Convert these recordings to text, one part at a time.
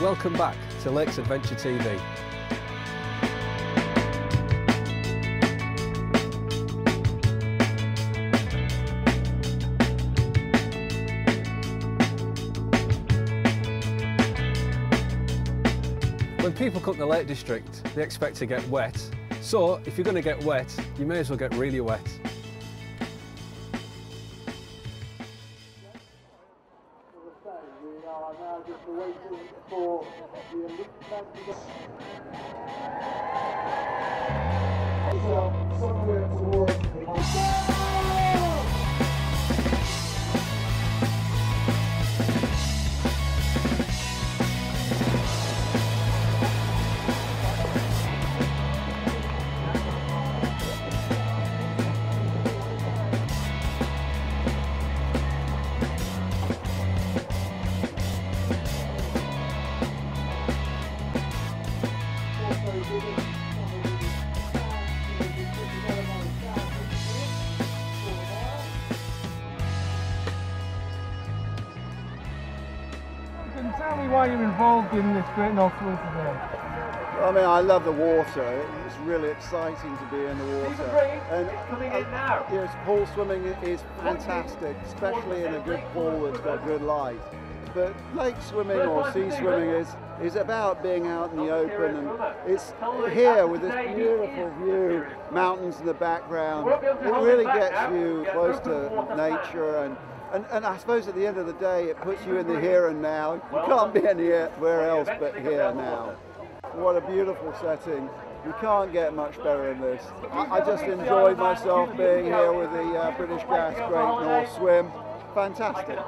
Welcome back to Lakes Adventure TV. When people come to the Lake District, they expect to get wet. So, if you're going to get wet, you may as well get really wet. We are now just waiting for the Olympic somewhere towards the Tell me why you're involved in this Great North Swim today. I mean, I love the water. It's really exciting to be in the water. And coming in now. Yes, pool swimming is fantastic, especially in a good pool that's got good light. But lake swimming or sea swimming is about being out in the open, and it's here with this beautiful view, mountains in the background. It really gets you close to nature, and I suppose at the end of the day it puts you in the here and now. You can't be anywhere else but here now. What a beautiful setting. You can't get much better than this. I just enjoyed myself being here with the British Gas Great North Swim. Fantastic.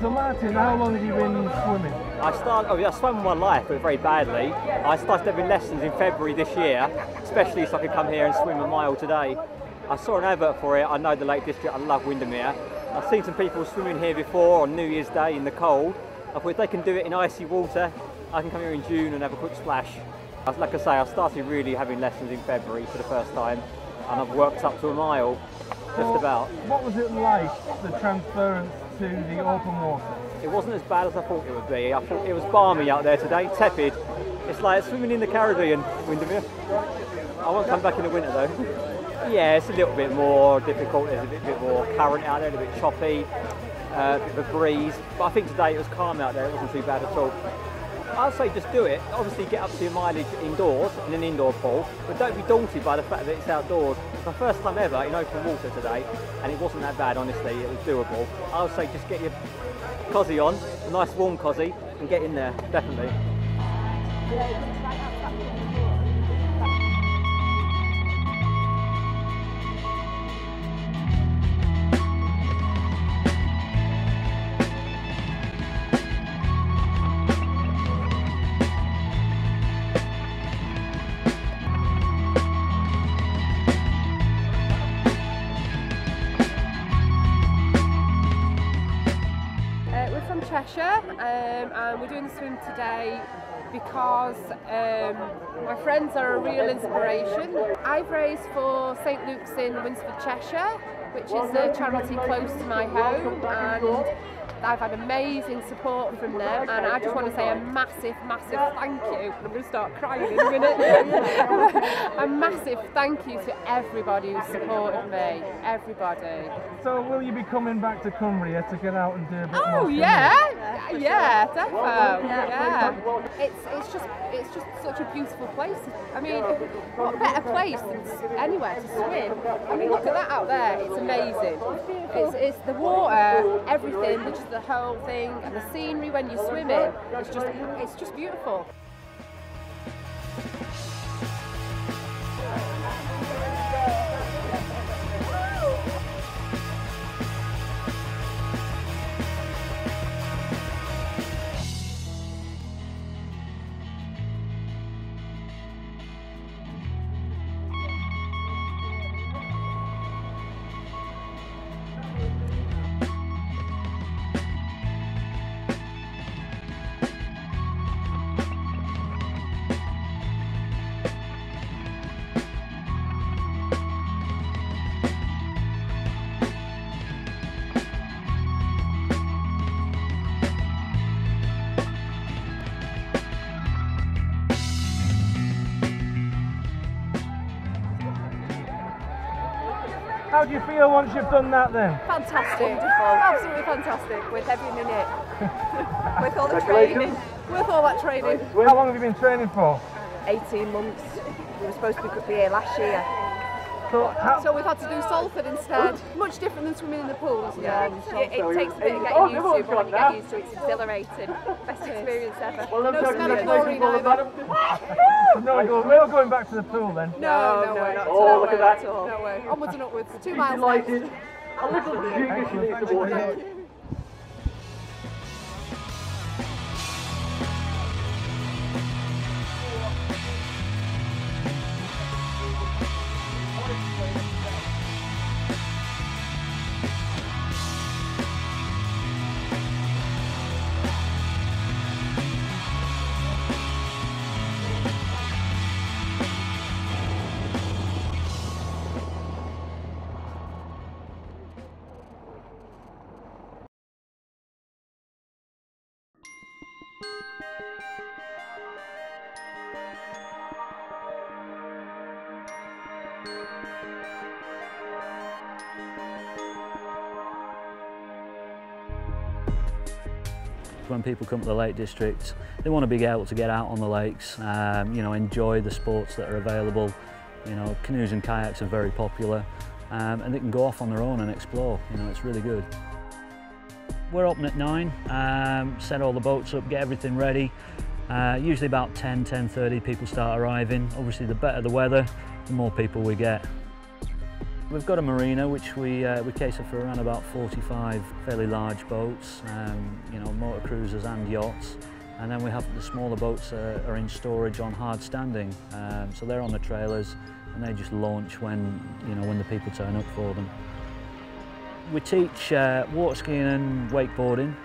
So Martin, how long have you been swimming? I swam all my life, but very badly. I started having lessons in February this year, especially so I could come here and swim a mile today. I saw an advert for it. I know the Lake District, I love Windermere. I've seen some people swimming here before on New Year's Day in the cold. I thought if they can do it in icy water, I can come here in June and have a quick splash. Like I say, I started really having lessons in February for the first time, and I've worked up to a mile, just about. What was it like, the transference to the open water? It wasn't as bad as I thought it would be. I thought it was balmy out there today, tepid. It's like swimming in the Caribbean, Windermere. I won't come back in the winter though. Yeah, it's a little bit more difficult. There's a bit more current out there, a bit choppy, a bit of a breeze. But I think today it was calm out there, it wasn't too bad at all. I'd say just do it. Obviously get up to your mileage indoors in an indoor pool, but don't be daunted by the fact that it's outdoors. It's my first time ever in open water today, and it wasn't that bad, honestly. It was doable. I would say just get your cosy on, a nice warm cosy, and get in there, definitely. Cheshire, and we're doing the swim today because my friends are a real inspiration. I've raised for St Luke's in Winsford, Cheshire, which is a charity close to my home, and I've had amazing support from them, and I just want to say a massive, massive thank you. I'm going to start crying in a minute. A massive thank you to everybody who supported me, everybody. So will you be coming back to Cumbria to get out and do a bit more? Oh yeah, Yeah, definitely. Yeah. It's just such a beautiful place. I mean, what better place than anywhere to swim? I mean, look at that out there. It's amazing. It's the water, everything, just the whole thing, and the scenery when you're swimming. It's just beautiful. How do you feel once you've done that then? Fantastic. Wonderful. Absolutely fantastic with every minute. With all the training. With all that training. How long have you been training for? 18 months. We were supposed to be here last year. So we've had to do Salford instead. Much different than swimming in the pools. Yeah, it takes a bit of getting Oh, used to, but when you get used to it, it's exhilarating. Best experience ever. No smell of chlorine either. we're going back to the pool then. No way. Oh, look at that. No way. Onwards and upwards. 2 miles next. A little junior she needs to water. When people come to the Lake District, they want to be able to get out on the lakes, you know, enjoy the sports that are available. You know, canoes and kayaks are very popular, and they can go off on their own and explore. You know, it's really good. We're open at 9, set all the boats up, get everything ready. Usually about 10:30 people start arriving. Obviously the better the weather, the more people we get. We've got a marina which we cater for around about 45 fairly large boats, you know, motor cruisers and yachts. And then we have the smaller boats are in storage on hard standing, so they're on the trailers and they just launch when the people turn up for them. We teach water skiing and wakeboarding,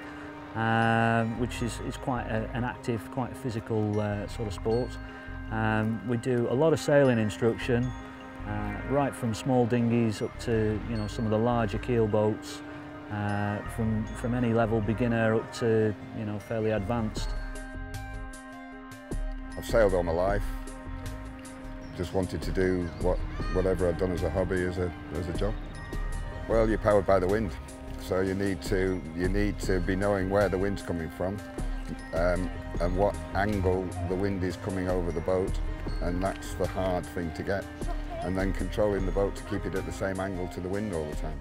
which is quite an active, quite physical sort of sport. We do a lot of sailing instruction, right from small dinghies up to some of the larger keel boats, from any level beginner up to fairly advanced. I've sailed all my life. Just wanted to do whatever I'd done as a hobby as a job. Well, you're powered by the wind, so you need to be knowing where the wind's coming from and what angle the wind is coming over the boat, and that's the hard thing to get. And then controlling the boat to keep it at the same angle to the wind all the time.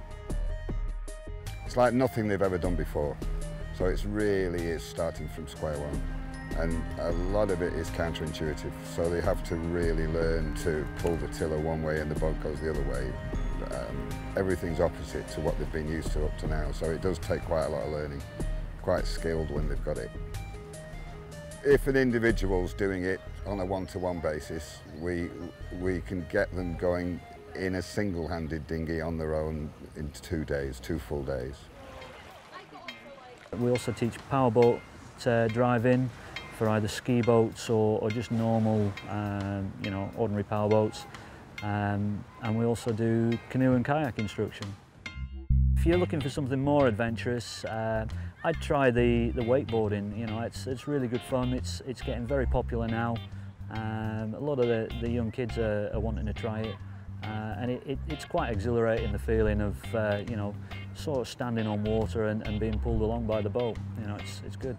It's like nothing they've ever done before, so it's really starting from square one. And a lot of it is counterintuitive, so they have to really learn to pull the tiller one way and the boat goes the other way. Everything's opposite to what they've been used to up to now, so it does take quite a lot of learning, quite skilled when they've got it. If an individual's doing it on a one-to-one basis, we can get them going in a single-handed dinghy on their own in 2 days, 2 full days. We also teach powerboat driving for either ski boats or just normal, ordinary powerboats. And we also do canoe and kayak instruction. If you're looking for something more adventurous, I'd try the wakeboarding. It's really good fun. It's getting very popular now. A lot of the young kids are wanting to try it. and it's quite exhilarating, the feeling of you know, sort of standing on water and being pulled along by the boat. You know, it's good.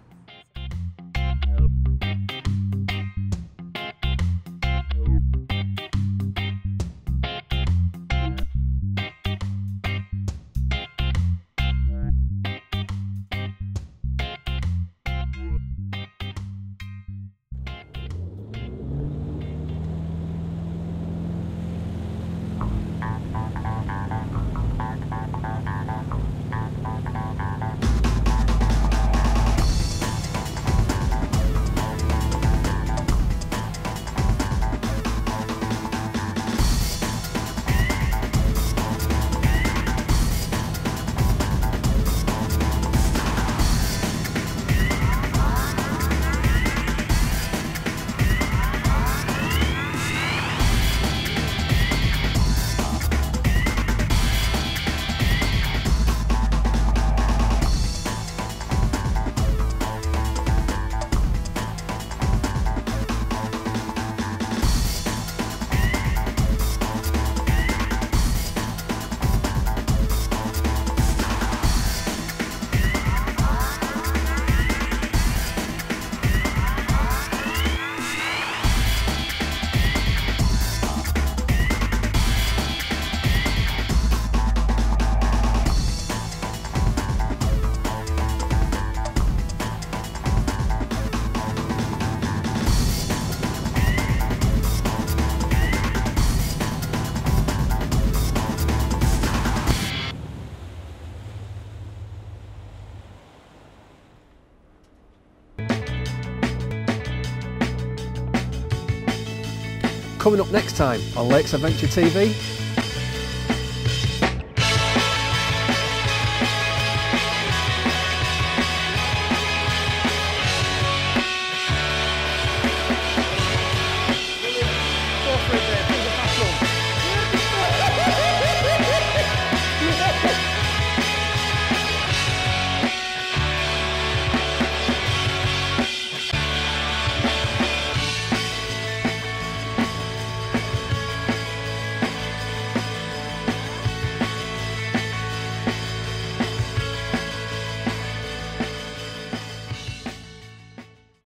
Coming up next time on Lakes Adventure TV,